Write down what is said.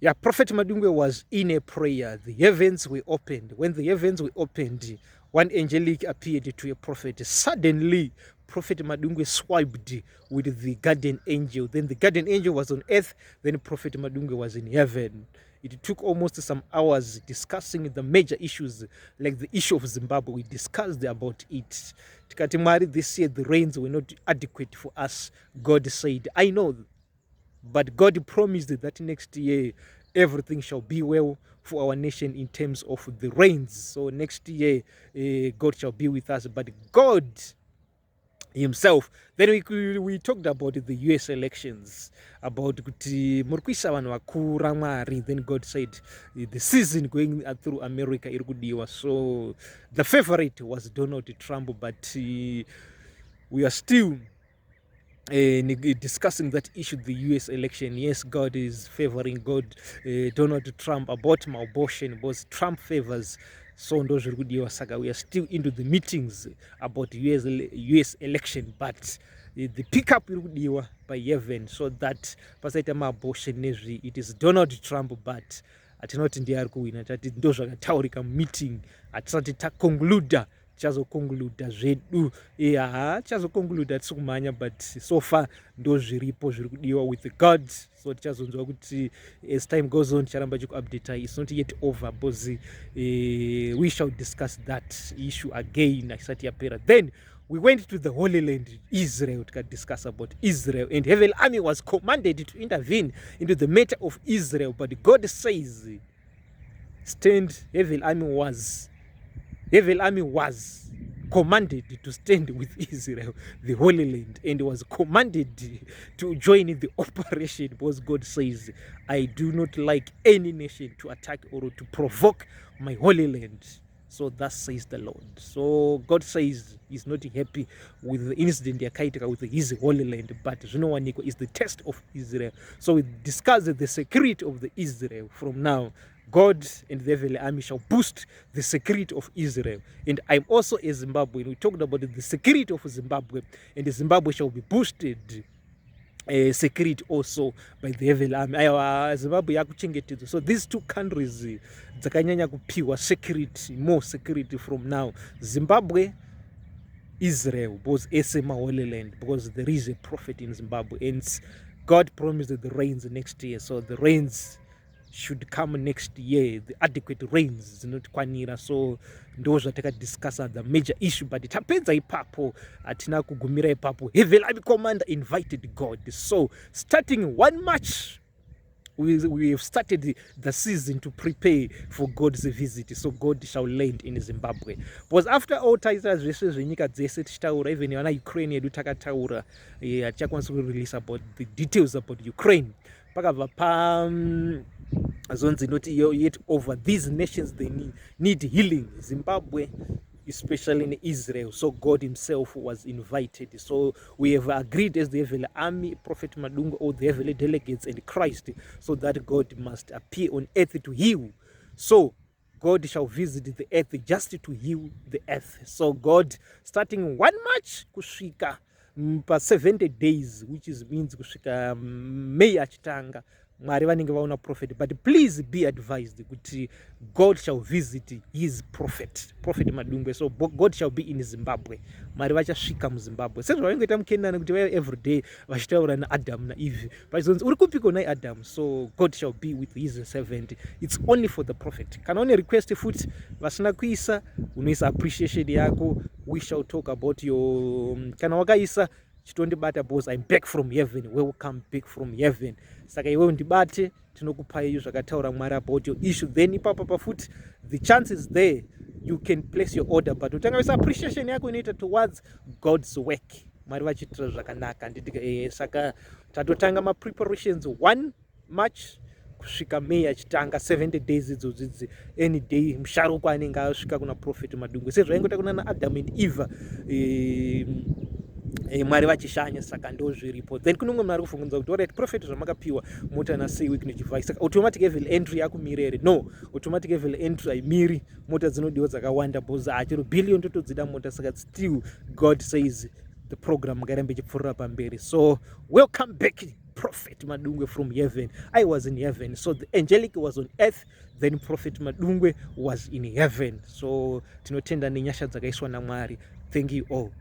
Yeah, Prophet Madungwe was in a prayer. The heavens were opened. When the heavens were opened, one angelic appeared to a prophet. Suddenly, Prophet Madungwe swiped with the guardian angel. Then the guardian angel was on earth. Then Prophet Madungwe was in heaven. It took almost some hours discussing the major issues, like the issue of Zimbabwe. We discussed about it. Tikati Mwari, this year the rains were not adequate for us. God said, I know, but God promised that next year everything shall be well for our nation in terms of the rains. So next year God shall be with us. But God himself, then we talked about the US elections, about kuti murikuisa vanhu vakura Mwari. Then God said the season going through America iri kudiwa. So the favorite was Donald Trump, but we are still discussing that issue, the US election. Yes, God is favoring Donald Trump about my abortion, because Trump favors. So we are still into the meetings about US election, but the pickup by heaven, so that pasaita abortion it is Donald Trump, but atinoti ndiye ari kuwina, tati ndo zvakataurika meeting atisati takonkluda chazokonkluda zvedu chazokonkluda tisikumanya, but so far ndo zviripo zviri kudiwa with God. So tichazonzwa kuti as time goes on ticharamba chikuupdate. It's not yet over, because we shall discuss that issue again asati yapera. Then we went to the Holy Land, Israel, to discuss about Israel, and Heavenly Army was commanded to intervene into the matter of Israel, but God says, stand. Heavenly Army was commanded to stand with Israel, the Holy Land, and was commanded to join in the operation, because God says, I do not like any nation to attack or to provoke my Holy Land. So thus says the Lord. So God says he's not happy with the incident with his Holy Land, but Zinowaniko is the test of Israel. So we discuss the security of the Israel. From now, God and the Heavenly Army shall boost the security of Israel. And I'm also a Zimbabwean. We talked about the security of Zimbabwe, and Zimbabwe shall be boosted security also by the Heavenly Army. Zimbabwe yakuchengetedzwa. So these two countries dzakanyanya kupiwa security, more security from now. Zimbabwe, Israel, both SMA Holy Land, because there is a prophet in Zimbabwe, and God promised the rains next year. So the rains should come next year, the adequate rains dzinokwanira. So ndo zvatakadiscussa the major issue, but tapedza ipapo atina kugumira ipapo. Heavenly Army commander invited God. So starting 1 March, we have started the season to prepare for God's visit. So God shall land in Zimbabwe, because after all taita zvese zvenyika dzese tichitaura, even vana Ukraine yedu takataura, hatichakwanisa kurelease about the details about Ukraine. Pakabva pa zonzi not yet over. These nations, they need healing. Zimbabwe, especially in Israel. So God himself was invited. So we have agreed as the Heavenly Army, Prophet Madungwe, or the heavenly delegates and Christ, so that God must appear on earth to heal. So God shall visit the earth just to heal the earth. So God, starting 1 March kusvika pa 70 days, which means kusvika May achitanga, Mwari vanenge vaona prophet. But please be advised kuti God shall visit his prophet Madungwe. So God shall be in Zimbabwe. Mwari vachasvika muZimbabwe. Sezvavaingoita muKenani kuti vaya every day vachitaura naAdam naEve. Vachizonzi uri kupiko naAdam. So God shall be with his servant. It's only for the prophet. Kana une request futi vasina kuisa, unoisa appreciation yako. We shall talk about your kana wakaisa chitondibata, because I'm back from heaven. Welcome back from heaven. Saka iwe undibate, tinokupa iyo zvakataura Mwari about your issue. Then ipapa futi, the chances there you can place your order, but utanga appreciation yako inoita towards God's work. Mwari vachitira zvakanaka. Saka tatotanga ma preparations 1 March kusvika May achitanga 70 days idzodzidzi. Any day musharuka anenge asvika kuna Prophet Madungwe, sezvaingoita kuna naAdam and Eve, Mwari vachishanya. Saka ndo zviripo. Then kuno mumwe mari kufungunza kuti alright, prophet zvamakapiwa mota na sei week nechivhai, saka automatic level entry yakumirere. No, automatic level entry haimiri. Mota dzinodiwa dzakawanda, because achiro billion totodzida mota. Saka still God says the program ngairambe ichipfuurira pamberi. So welcome back Prophet Madungwe from heaven. I was in heaven. So the angelic was on earth, then Prophet Madungwe was in heaven. So tinotenda nenyasha dzakaiswa naMwari. Thank you all.